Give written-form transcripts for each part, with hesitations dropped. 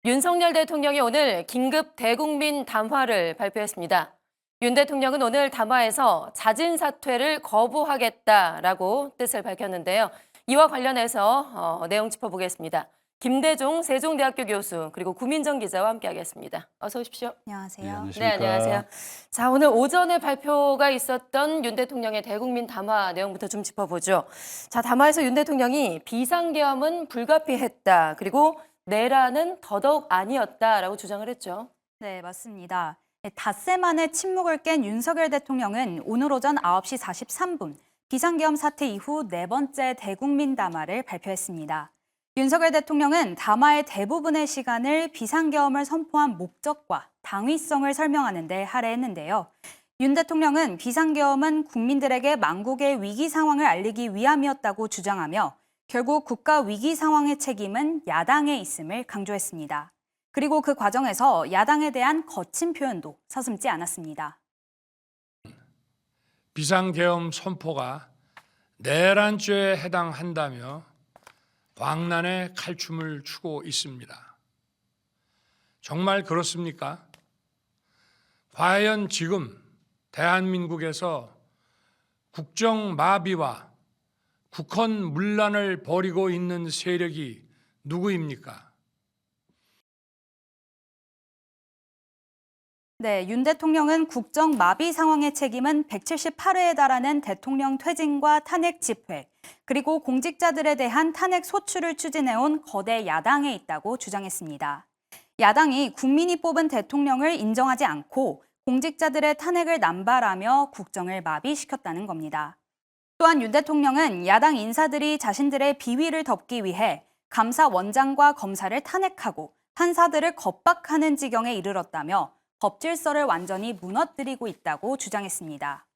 윤석열 대통령이 오늘 긴급 대국민 담화를 발표했습니다. 윤 대통령은 오늘 담화에서 자진 사퇴를 거부하겠다라고 뜻을 밝혔는데요. 이와 관련해서 내용 짚어보겠습니다. 김대중 세종대학교 교수 그리고 구민정 기자와 함께하겠습니다. 어서 오십시오. 안녕하세요. 네, 안녕하세요. 자, 오늘 오전에 발표가 있었던 윤 대통령의 대국민 담화 내용부터 좀 짚어보죠. 자, 담화에서 윤 대통령이 비상계엄은 불가피했다. 그리고 내란은 더더욱 아니었다라고 주장을 했죠. 네, 맞습니다. 닷새 만에 침묵을 깬 윤석열 대통령은 오늘 오전 9시 43분 비상계엄 사태 이후 네 번째 대국민 담화를 발표했습니다. 윤석열 대통령은 담화의 대부분의 시간을 비상계엄을 선포한 목적과 당위성을 설명하는 데 할애했는데요. 윤 대통령은 비상계엄은 국민들에게 망국의 위기 상황을 알리기 위함이었다고 주장하며 결국 국가 위기 상황의 책임은 야당에 있음을 강조했습니다. 그리고 그 과정에서 야당에 대한 거친 표현도 서슴지 않았습니다. 비상계엄 선포가 내란죄에 해당한다며 광란의 칼춤을 추고 있습니다. 정말 그렇습니까? 과연 지금 대한민국에서 국정마비와 국헌 문란을 벌이고 있는 세력이 누구입니까? 네, 윤 대통령은 국정 마비 상황의 책임은 178회에 달하는 대통령 퇴진과 탄핵 집회, 그리고 공직자들에 대한 탄핵 소추를 추진해온 거대 야당에 있다고 주장했습니다. 야당이 국민이 뽑은 대통령을 인정하지 않고 공직자들의 탄핵을 남발하며 국정을 마비시켰다는 겁니다. 또한 윤 대통령은 야당 인사들이 자신들의 비위를 덮기 위해 감사원장과 검사를 탄핵하고 판사들을 겁박하는 지경에 이르렀다며 법 질서를 완전히 무너뜨리고 있다고 주장했습니다.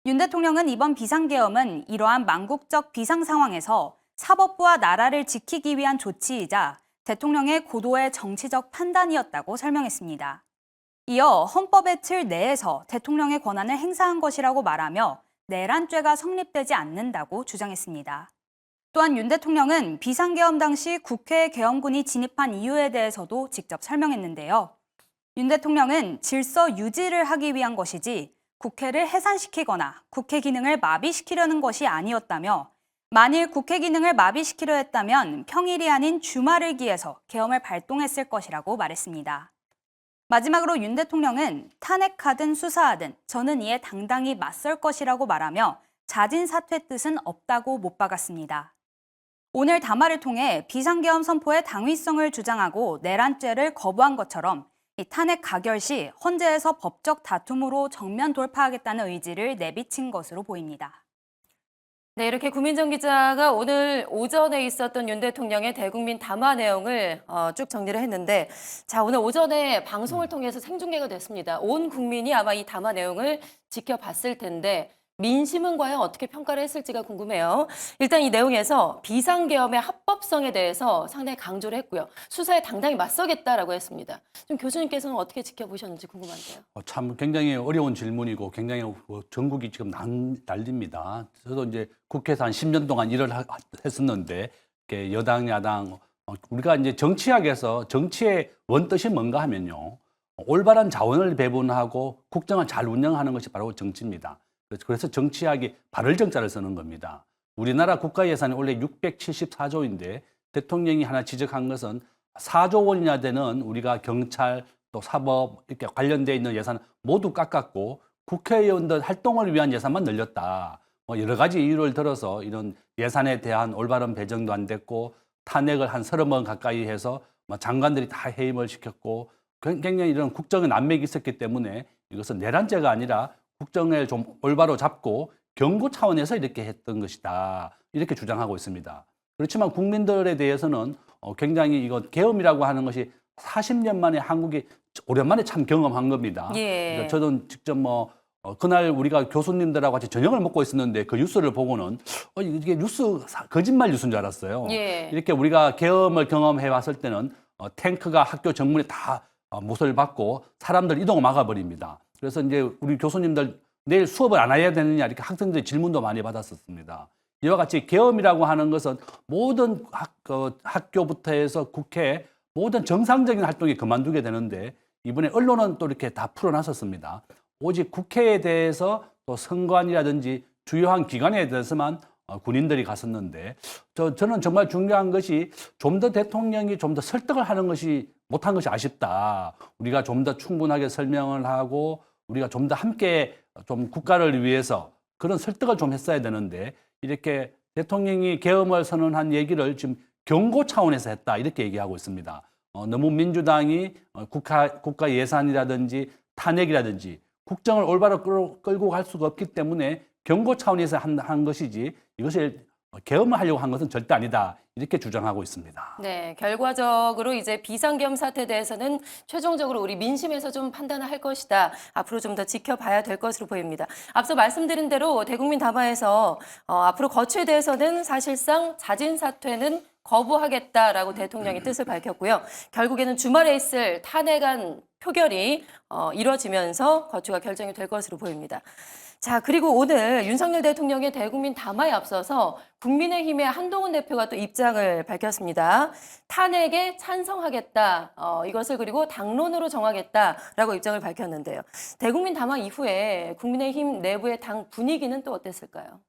윤 대통령은 이번 비상계엄은 이러한 망국적 비상 상황에서 사법부와 나라를 지키기 위한 조치이자 대통령의 고도의 정치적 판단이었다고 설명했습니다. 이어 헌법의 틀 내에서 대통령의 권한을 행사한 것이라고 말하며 내란죄가 성립되지 않는다고 주장했습니다. 또한 윤 대통령은 비상계엄 당시 국회 계엄군이 진입한 이유에 대해서도 직접 설명했는데요. 윤 대통령은 질서 유지를 하기 위한 것이지 국회를 해산시키거나 국회 기능을 마비시키려는 것이 아니었다며 만일 국회 기능을 마비시키려 했다면 평일이 아닌 주말을 기해서 계엄을 발동했을 것이라고 말했습니다. 마지막으로 윤 대통령은 탄핵하든 수사하든 저는 이에 당당히 맞설 것이라고 말하며 자진 사퇴 뜻은 없다고 못 박았습니다. 오늘 담화를 통해 비상계엄 선포의 당위성을 주장하고 내란죄를 거부한 것처럼 이 탄핵 가결 시 헌재에서 법적 다툼으로 정면 돌파하겠다는 의지를 내비친 것으로 보입니다. 네, 이렇게 구민정 기자가 오늘 오전에 있었던 윤 대통령의 대국민 담화 내용을 쭉 정리를 했는데, 자, 오늘 오전에 방송을 통해서 생중계가 됐습니다. 온 국민이 아마 이 담화 내용을 지켜봤을 텐데 민심은 과연 어떻게 평가를 했을지가 궁금해요. 일단 이 내용에서 비상계엄의 합법성에 대해서 상당히 강조를 했고요. 수사에 당당히 맞서겠다라고 했습니다. 좀 교수님께서는 어떻게 지켜보셨는지 궁금한데요. 참 굉장히 어려운 질문이고 굉장히 전국이 지금 난립니다. 저도 이제 국회에서 한 10년 동안 일을 했었는데 여당, 야당 우리가 이제 정치학에서 정치의 원뜻이 뭔가 하면요. 올바른 자원을 배분하고 국정을 잘 운영하는 것이 바로 정치입니다. 그래서 정치학이 발을 정자를 쓰는 겁니다. 우리나라 국가 예산이 원래 674조인데 대통령이 하나 지적한 것은 4조 원이나 되는 우리가 경찰 또 사법 이렇게 관련되어 있는 예산을 모두 깎았고 국회의원들 활동을 위한 예산만 늘렸다. 여러 가지 이유를 들어서 이런 예산에 대한 올바른 배정도 안 됐고 탄핵을 한 30번 가까이 해서 장관들이 다 해임을 시켰고 굉장히 이런 국정의 난맥이 있었기 때문에 이것은 내란죄가 아니라 국정을 좀 올바로 잡고 경고 차원에서 이렇게 했던 것이다. 이렇게 주장하고 있습니다. 그렇지만 국민들에 대해서는 굉장히 이건 계엄이라고 하는 것이 40년 만에 한국이 오랜만에 참 경험한 겁니다. 예. 그러니까 저는 직접 그날 우리가 교수님들하고 같이 저녁을 먹고 있었는데 그 뉴스를 보고는 이게 거짓말 뉴스인 줄 알았어요. 예. 이렇게 우리가 계엄을 경험해 왔을 때는 탱크가 학교 정문에 다 못을 받고 사람들 이동을 막아버립니다. 그래서 이제 우리 교수님들 내일 수업을 안 해야 되느냐 이렇게 학생들이 질문도 많이 받았었습니다. 이와 같이 계엄이라고 하는 것은 모든 학교부터 해서 국회 모든 정상적인 활동이 그만두게 되는데 이번에 언론은 또 이렇게 다 풀어놨었습니다. 오직 국회에 대해서 또 선관이라든지 주요한 기관에 대해서만 군인들이 갔었는데 저는 정말 중요한 것이 좀 더 대통령이 좀 더 설득을 하는 것이 못한 것이 아쉽다. 우리가 좀 더 충분하게 설명을 하고 우리가 좀 더 함께 좀 국가를 위해서 그런 설득을 좀 했어야 되는데 이렇게 대통령이 계엄을 선언한 얘기를 지금 경고 차원에서 했다 이렇게 얘기하고 있습니다. 너무 민주당이 국가 예산이라든지 탄핵이라든지 국정을 올바로 끌고 갈 수가 없기 때문에 경고 차원에서 한 것이지 이것을 계엄을 하려고 한 것은 절대 아니다 이렇게 주장하고 있습니다. 네, 결과적으로 이제 비상계엄 사태에 대해서는 최종적으로 우리 민심에서 좀 판단을 할 것이다. 앞으로 좀 더 지켜봐야 될 것으로 보입니다. 앞서 말씀드린 대로 대국민 담화에서 앞으로 거취에 대해서는 사실상 자진 사퇴는 거부하겠다라고 대통령이 뜻을 밝혔고요. 결국에는 주말에 있을 탄핵안 표결이 이뤄지면서 거취가 결정이 될 것으로 보입니다. 자, 그리고 오늘 윤석열 대통령의 대국민 담화에 앞서서 국민의힘의 한동훈 대표가 또 입장을 밝혔습니다. 탄핵에 찬성하겠다. 이것을 그리고 당론으로 정하겠다라고 입장을 밝혔는데요. 대국민 담화 이후에 국민의힘 내부의 당 분위기는 또 어땠을까요?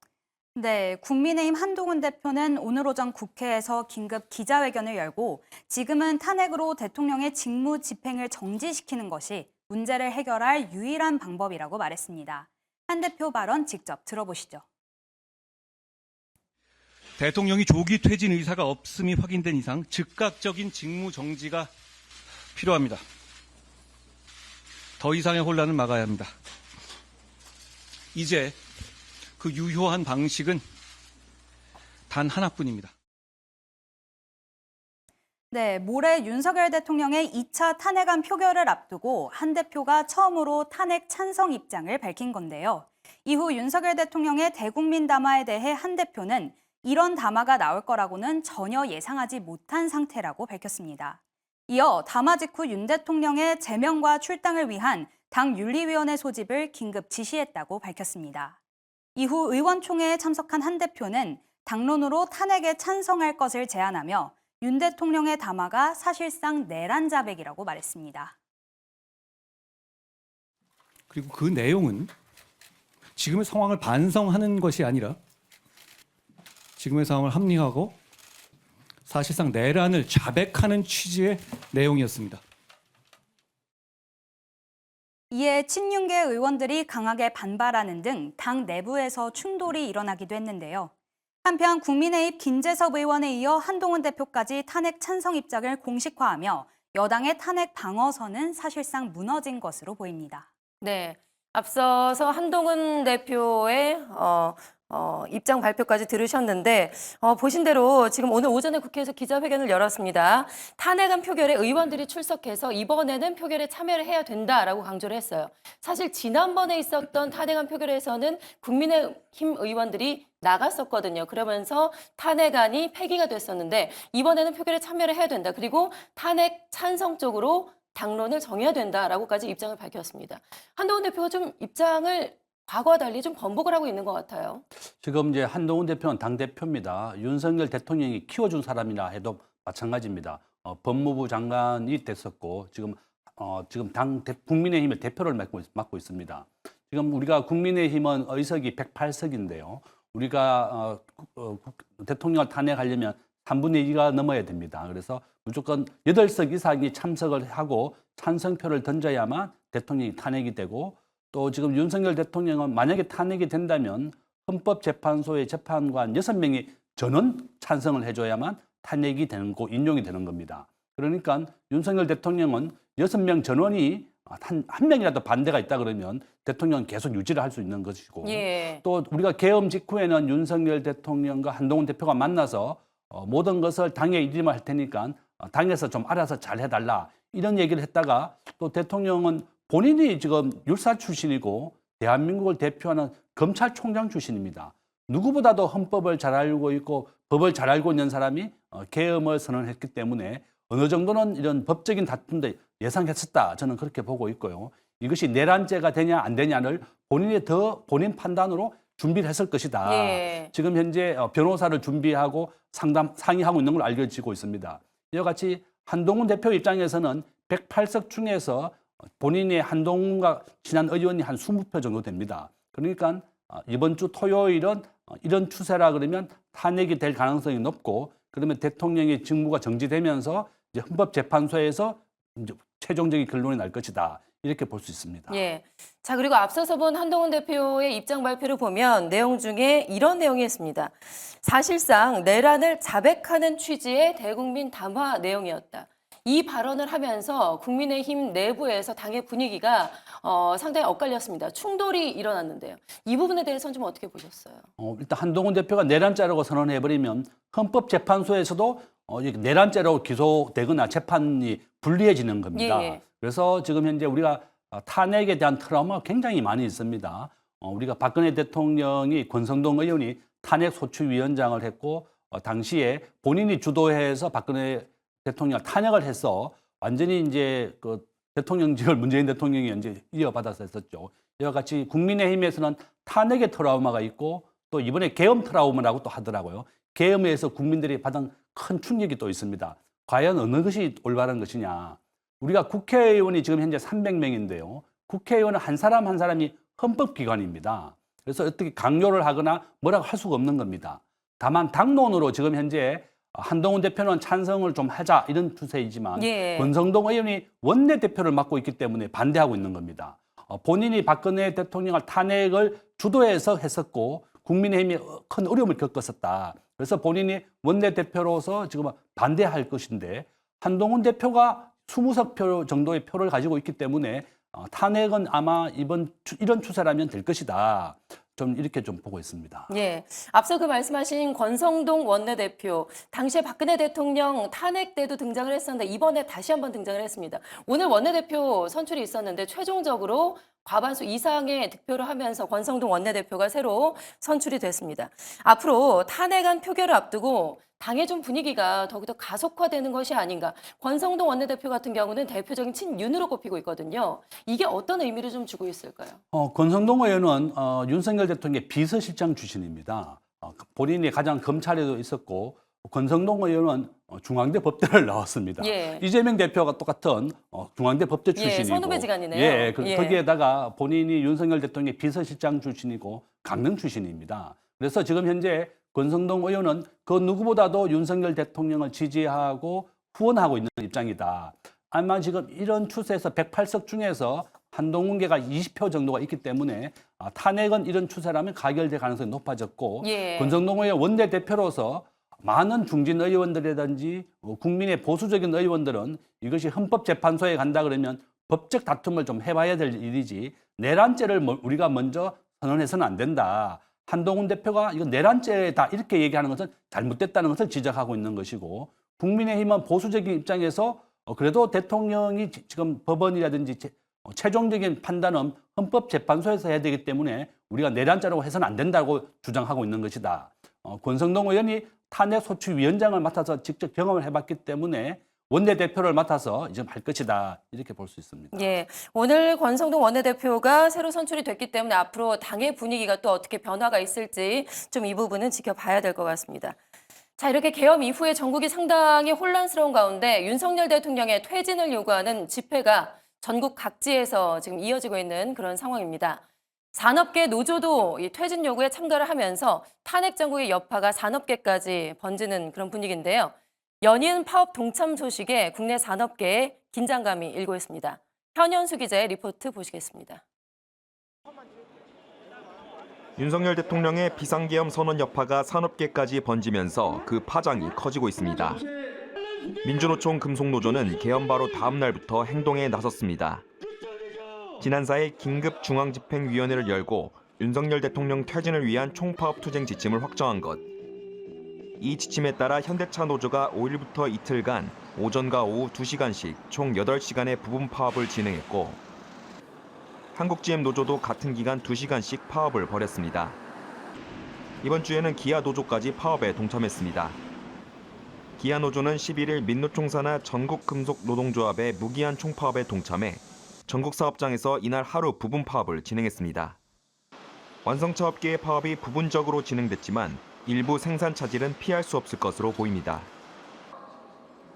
네, 국민의힘 한동훈 대표는 오늘 오전 국회에서 긴급 기자회견을 열고 지금은 탄핵으로 대통령의 직무 집행을 정지시키는 것이 문제를 해결할 유일한 방법이라고 말했습니다. 한 대표 발언 직접 들어보시죠. 대통령이 조기 퇴진 의사가 없음이 확인된 이상 즉각적인 직무 정지가 필요합니다. 더 이상의 혼란을 막아야 합니다. 이제 그 유효한 방식은 단 하나뿐입니다. 네, 모레 윤석열 대통령의 2차 탄핵안 표결을 앞두고 한 대표가 처음으로 탄핵 찬성 입장을 밝힌 건데요. 이후 윤석열 대통령의 대국민 담화에 대해 한 대표는 이런 담화가 나올 거라고는 전혀 예상하지 못한 상태라고 밝혔습니다. 이어 담화 직후 윤 대통령의 제명과 출당을 위한 당 윤리위원회 소집을 긴급 지시했다고 밝혔습니다. 이후 의원총회에 참석한 한 대표는 당론으로 탄핵에 찬성할 것을 제안하며 윤 대통령의 담화가 사실상 내란 자백이라고 말했습니다. 그리고 그 내용은 지금의 상황을 반성하는 것이 아니라 지금의 상황을 합리화하고 사실상 내란을 자백하는 취지의 내용이었습니다. 이에 친윤계 의원들이 강하게 반발하는 등 당 내부에서 충돌이 일어나기도 했는데요. 한편 국민의힘 김재섭 의원에 이어 한동훈 대표까지 탄핵 찬성 입장을 공식화하며 여당의 탄핵 방어선은 사실상 무너진 것으로 보입니다. 네, 앞서서 한동훈 대표의 입장 발표까지 들으셨는데 보신 대로 지금 오늘 오전에 국회에서 기자회견을 열었습니다. 탄핵안 표결에 의원들이 출석해서 이번에는 표결에 참여를 해야 된다라고 강조를 했어요. 사실 지난번에 있었던 탄핵안 표결에서는 국민의힘 의원들이 나갔었거든요. 그러면서 탄핵안이 폐기가 됐었는데 이번에는 표결에 참여를 해야 된다. 그리고 탄핵 찬성 쪽으로 당론을 정해야 된다라고까지 입장을 밝혔습니다. 한동훈 대표가 좀 입장을 과거와 달리 좀 번복을 하고 있는 것 같아요. 지금 이제 한동훈 대표는 당대표입니다. 윤석열 대통령이 키워준 사람이라 해도 마찬가지입니다. 법무부 장관이 됐었고 지금 국민의힘의 대표를 맡고 있습니다. 지금 우리가 국민의힘은 의석이 108석인데요. 우리가 대통령을 탄핵하려면 3분의 2가 넘어야 됩니다. 그래서 무조건 8석 이상이 참석을 하고 찬성표를 던져야만 대통령이 탄핵이 되고 또 지금 윤석열 대통령은 만약에 탄핵이 된다면 헌법재판소의 재판관 6명이 전원 찬성을 해줘야만 탄핵이 되는 거, 인용이 되는 겁니다. 그러니까 윤석열 대통령은 6명 전원이 한 명이라도 반대가 있다 그러면 대통령은 계속 유지를 할 수 있는 것이고 또 우리가 계엄 직후에는 윤석열 대통령과 한동훈 대표가 만나서 모든 것을 당에 이임할 테니까 당에서 좀 알아서 잘 해달라 이런 얘기를 했다가 또 대통령은 본인이 지금 율사 출신이고 대한민국을 대표하는 검찰총장 출신입니다. 누구보다도 헌법을 잘 알고 있고 법을 잘 알고 있는 사람이 계엄을 선언했기 때문에 어느 정도는 이런 법적인 다툼도 예상했었다. 저는 그렇게 보고 있고요. 이것이 내란죄가 되냐 안 되냐를 본인이 더 본인 판단으로 준비를 했을 것이다. 지금 현재 변호사를 준비하고 상의하고 있는 걸로 알려지고 있습니다. 이와 같이 한동훈 대표 입장에서는 108석 중에서 본인의 한동훈과 친한 의원이 한 20표 정도 됩니다. 그러니까 이번 주 토요일은 이런 추세라 그러면 탄핵이 될 가능성이 높고, 그러면 대통령의 직무가 정지되면서 이제 헌법재판소에서 이제 최종적인 결론이 날 것이다, 이렇게 볼 수 있습니다. 예. 자, 그리고 앞서서 본 한동훈 대표의 입장 발표를 보면 내용 중에 이런 내용이 있습니다. 사실상 내란을 자백하는 취지의 대국민 담화 내용이었다. 이 발언을 하면서 국민의힘 내부에서 당의 분위기가 상당히 엇갈렸습니다. 충돌이 일어났는데요. 이 부분에 대해서는 좀 어떻게 보셨어요? 일단 한동훈 대표가 내란죄라고 선언해버리면 헌법재판소에서도 내란죄로 기소되거나 재판이 불리해지는 겁니다. 예. 그래서 지금 현재 우리가 탄핵에 대한 트라우마가 굉장히 많이 있습니다. 우리가 박근혜 대통령이 권성동 의원이 탄핵 소추위원장을 했고, 당시에 본인이 주도해서 박근혜 대통령을 탄핵을 해서 완전히 이제 그 대통령직을 문재인 대통령이 이제 이어받아서 했었죠. 이와 같이 국민의힘에서는 탄핵의 트라우마가 있고, 또 이번에 계엄 트라우마라고 또 하더라고요. 계엄에 의해서 국민들이 받은 큰 충격이 또 있습니다. 과연 어느 것이 올바른 것이냐. 우리가 국회의원이 지금 현재 300명인데요. 국회의원은 한 사람 한 사람이 헌법기관입니다. 그래서 어떻게 강요를 하거나 뭐라고 할 수가 없는 겁니다. 다만 당론으로 지금 현재 한동훈 대표는 찬성을 좀 하자, 이런 추세이지만 예. 권성동 의원이 원내대표를 맡고 있기 때문에 반대하고 있는 겁니다. 본인이 박근혜 대통령을 탄핵을 주도해서 했었고 국민의힘이 큰 어려움을 겪었었다. 그래서 본인이 원내대표로서 지금 반대할 것인데, 한동훈 대표가 20석 표 정도의 표를 가지고 있기 때문에 탄핵은 아마 이런 추세라면 될 것이다. 좀 이렇게 좀 보고 있습니다. 예. 앞서 그 말씀하신 권성동 원내대표, 당시에 박근혜 대통령 탄핵 때도 등장을 했었는데 이번에 다시 한번 등장을 했습니다. 오늘 원내대표 선출이 있었는데 최종적으로 과반수 이상의 득표를 하면서 권성동 원내대표가 새로 선출이 됐습니다. 앞으로 탄핵안 표결을 앞두고 당의 좀 분위기가 더욱더 가속화되는 것이 아닌가. 권성동 원내대표 같은 경우는 대표적인 친윤으로 꼽히고 있거든요. 이게 어떤 의미를 좀 주고 있을까요? 권성동 의원은 윤석열 대통령의 비서실장 출신입니다. 본인이 가장 검찰에도 있었고, 권성동 의원은 중앙대 법대를 나왔습니다. 예. 이재명 대표가 똑같은 중앙대 법대 출신이고, 선후배지간이네요. 예, 예. 거기에다가 본인이 윤석열 대통령의 비서실장 출신이고 강릉 출신입니다. 그래서 지금 현재 권성동 의원은 그 누구보다도 윤석열 대통령을 지지하고 후원하고 있는 입장이다. 아마 지금 이런 추세에서 108석 중에서 한동훈계가 20표 정도가 있기 때문에 탄핵은 이런 추세라면 가결될 가능성이 높아졌고, 예. 권성동 의원 원내대표로서 많은 중진 의원들이라든지 국민의 보수적인 의원들은 이것이 헌법재판소에 간다 그러면 법적 다툼을 좀 해봐야 될 일이지, 내란죄를 우리가 먼저 선언해서는 안 된다. 한동훈 대표가 이거 내란죄다 이렇게 얘기하는 것은 잘못됐다는 것을 지적하고 있는 것이고, 국민의힘은 보수적인 입장에서 그래도 대통령이 지금 법원이라든지 최종적인 판단은 헌법재판소에서 해야 되기 때문에 우리가 내란죄라고 해서는 안 된다고 주장하고 있는 것이다. 권성동 의원이 탄핵소추위원장을 맡아서 직접 경험을 해봤기 때문에 원내대표를 맡아서 이제 할 것이다, 이렇게 볼 수 있습니다. 예, 오늘 권성동 원내대표가 새로 선출이 됐기 때문에 앞으로 당의 분위기가 또 어떻게 변화가 있을지 좀 이 부분은 지켜봐야 될 것 같습니다. 자, 이렇게 계엄 이후에 전국이 상당히 혼란스러운 가운데 윤석열 대통령의 퇴진을 요구하는 집회가 전국 각지에서 지금 이어지고 있는 그런 상황입니다. 산업계 노조도 이 퇴진 요구에 참가를 하면서 탄핵 정국의 여파가 산업계까지 번지는 그런 분위기인데요. 연이은 파업 동참 소식에 국내 산업계에 긴장감이 일고 있습니다. 현현수 기자의 리포트 보시겠습니다. 윤석열 대통령의 비상계엄 선언 여파가 산업계까지 번지면서 그 파장이 커지고 있습니다. 민주노총 금속노조는 계엄 바로 다음 날부터 행동에 나섰습니다. 지난 4일 긴급 중앙집행위원회를 열고 윤석열 대통령 퇴진을 위한 총파업 투쟁 지침을 확정한 것. 이 지침에 따라 현대차 노조가 5일부터 이틀간 오전과 오후 2시간씩 총 8시간의 부분 파업을 진행했고, 한국GM 노조도 같은 기간 2시간씩 파업을 벌였습니다. 이번 주에는 기아 노조까지 파업에 동참했습니다. 기아 노조는 11일 민노총 산하 전국금속노동조합의 무기한 총파업에 동참해 전국 사업장에서 이날 하루 부분 파업을 진행했습니다. 완성차 업계의 파업이 부분적으로 진행됐지만 일부 생산 차질은 피할 수 없을 것으로 보입니다.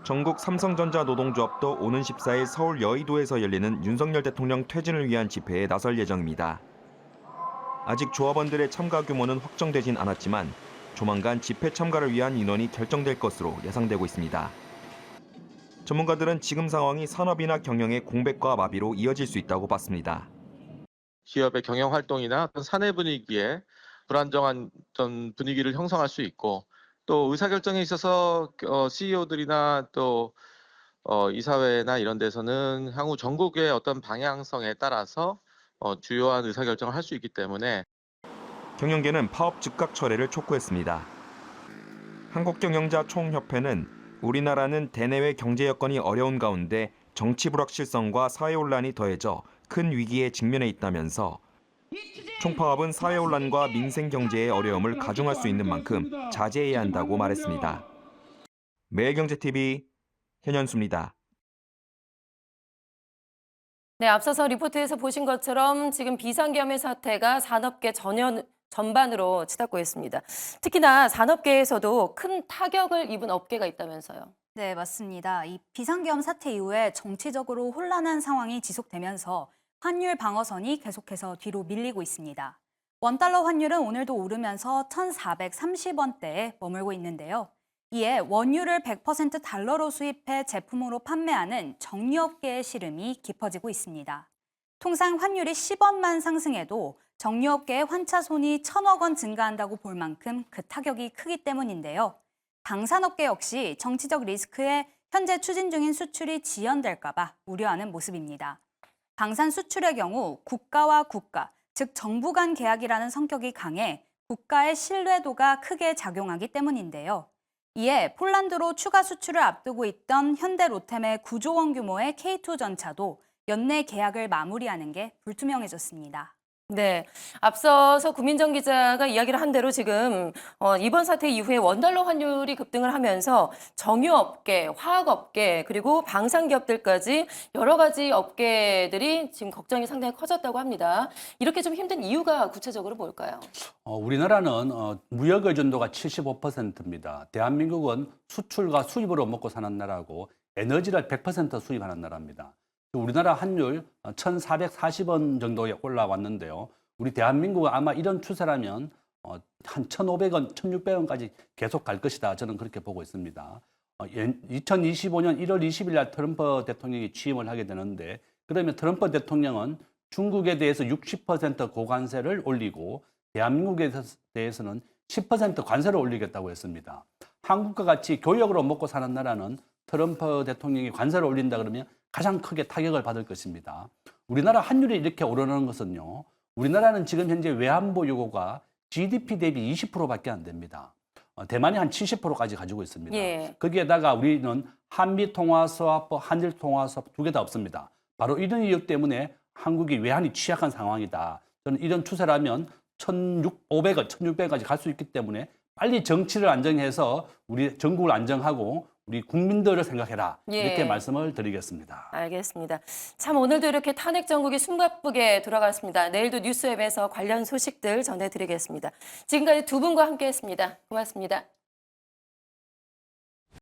전국 삼성전자 노동조합도 오는 14일 서울 여의도에서 열리는 윤석열 대통령 퇴진을 위한 집회에 나설 예정입니다. 아직 조합원들의 참가 규모는 확정되진 않았지만 조만간 집회 참가를 위한 인원이 결정될 것으로 예상되고 있습니다. 전문가들은 지금 상황이 산업이나 경영의 공백과 마비로 이어질 수 있다고 봤습니다. 기업의 경영 활동이나 어떤 사내 분위기에 불안정한 어떤 분위기를 형성할 수 있고 또 의사결정에 있어서 CEO들이나 또 이사회나 이런 데서는 향후 전국의 어떤 방향성에 따라서 주요한 의사결정을 할 수 있기 때문에 경영계는 파업 즉각 철회를 촉구했습니다. 한국경영자총협회는 우리나라는 대내외 경제 여건이 어려운 가운데 정치 불확실성과 사회 혼란이 더해져 큰 위기에 직면해 있다면서 총파업은 사회 혼란과 민생 경제의 어려움을 가중할 수 있는 만큼 자제해야 한다고 말했습니다. 매일경제TV 현현수입니다. 네, 앞서서 리포트에서 보신 것처럼 지금 비상계엄의 사태가 산업계 전반으로 치닫고 있습니다. 특히나 산업계에서도 큰 타격을 입은 업계가 있다면서요. 네, 맞습니다. 이 비상계엄 사태 이후에 정치적으로 혼란한 상황이 지속되면서 환율 방어선이 계속해서 뒤로 밀리고 있습니다. 원달러 환율은 오늘도 오르면서 1,430원대에 머물고 있는데요. 이에 원유를 100% 달러로 수입해 제품으로 판매하는 정유업계의 시름이 깊어지고 있습니다. 통상 환율이 10원만 상승해도 정유업계의 환차손이 1,000억 원 증가한다고 볼 만큼 그 타격이 크기 때문인데요. 방산업계 역시 정치적 리스크에 현재 추진 중인 수출이 지연될까 봐 우려하는 모습입니다. 방산 수출의 경우 국가와 국가, 즉 정부 간 계약이라는 성격이 강해 국가의 신뢰도가 크게 작용하기 때문인데요. 이에 폴란드로 추가 수출을 앞두고 있던 현대 로템의 9조 원 규모의 K2 전차도 연내 계약을 마무리하는 게 불투명해졌습니다. 네, 앞서서 구민정 기자가 이야기를 한 대로 지금 이번 사태 이후에 원달러 환율이 급등을 하면서 정유업계, 화학업계 그리고 방산기업들까지 여러 가지 업계들이 지금 걱정이 상당히 커졌다고 합니다. 이렇게 좀 힘든 이유가 구체적으로 뭘까요? 우리나라는 무역 의존도가 75%입니다. 대한민국은 수출과 수입으로 먹고 사는 나라고 에너지를 100% 수입하는 나라입니다. 우리나라 환율 1,440원 정도에 올라왔는데요. 우리 대한민국은 아마 이런 추세라면 한 1,500원, 1,600원까지 계속 갈 것이다. 저는 그렇게 보고 있습니다. 2025년 1월 20일 날 트럼프 대통령이 취임을 하게 되는데 그러면 트럼프 대통령은 중국에 대해서 60% 고관세를 올리고 대한민국에 대해서는 10% 관세를 올리겠다고 했습니다. 한국과 같이 교역으로 먹고 사는 나라는 트럼프 대통령이 관세를 올린다 그러면 가장 크게 타격을 받을 것입니다. 우리나라 환율이 이렇게 오르는 것은요. 우리나라는 지금 현재 외환보 요구가 GDP 대비 20%밖에 안 됩니다. 대만이 한 70%까지 가지고 있습니다. 예. 거기에다가 우리는 한미통화수합법, 한일통화수합 두 개 다 없습니다. 바로 이런 이유 때문에 한국이 외환이 취약한 상황이다. 저는 이런 추세라면 1,500원, 1,600원까지 갈 수 있기 때문에 빨리 정치를 안정해서 우리 전국을 안정하고 우리 국민들을 생각해라. 이렇게 예. 말씀을 드리겠습니다. 알겠습니다. 참 오늘도 이렇게 탄핵 정국이 숨가쁘게 돌아갔습니다. 내일도 뉴스웹에서 관련 소식들 전해드리겠습니다. 지금까지 두 분과 함께했습니다. 고맙습니다.